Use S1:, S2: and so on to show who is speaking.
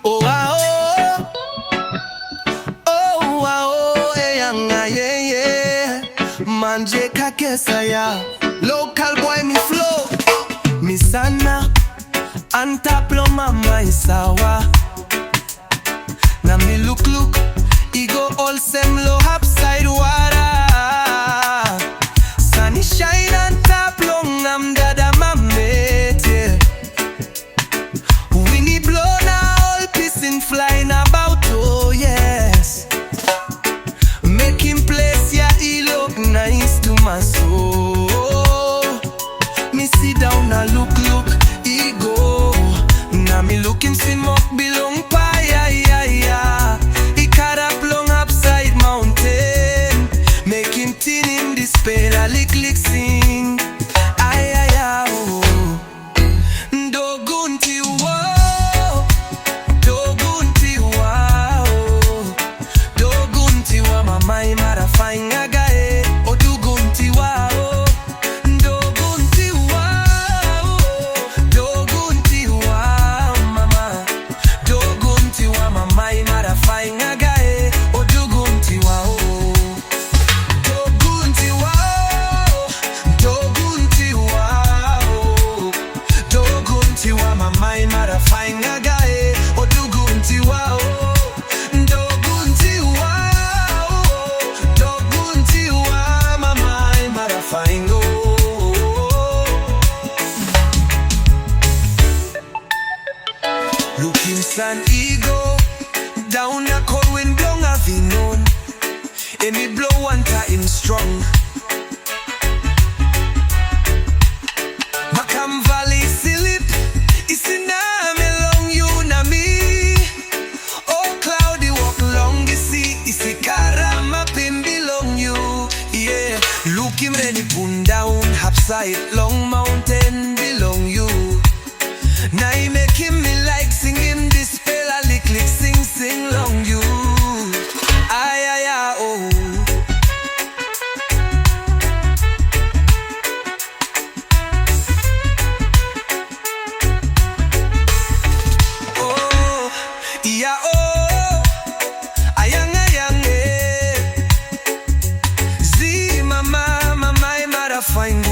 S1: Oh, ah, oh, oh, ah, oh, yeah, yeah, man, JKakesa, yeah. Local boy, me flow, me sana, antaplo mama isawa. Na me look, ego all sem low upside water. Sunny shine on top long, I'm dada mamete, yeah. Winnie blow now, all pissing flying about, oh yes. Make him place, yeah, he look nice to my soul. Me sit down and look, he go. Now me looking see muck belong pa, yeah, yeah, yeah. He cut up long upside mountain. Make him tin in this spela liklik sing. Ay, ay, ay, oh. Dogunti wa, dogunti wa, oh. Dogunti wa Mamai Marafaing agae. Oh, dogunti wa, oh. Dogunti wa, oh. Dogunti wa, mama. Dogunti wa Mamai Marafaing agae. Oh, dogunti wa, oh. Dogunti wa, dogunti wa, oh. Dogunti wa Mamai Marafaing agae. Oh, dogunti wa, oh. Dogunti wa, oh. Dogunti wa Mamai Marafaing, oh. Lukim san ego down a cold wind blown a vinon. And it blow one time strong. Makam Valley silip isiname long you na me. Oh cloudy walk long isi isikarama pin belong you. Yeah, Lukim ready pun down upside long mountain belong you. Now he making me like singing this spela liklik sing long you. Ay, ay, ay, oh. Oh, yeah, oh. Ayang, ayang, eh. Z, mama, Mamai Marafaing.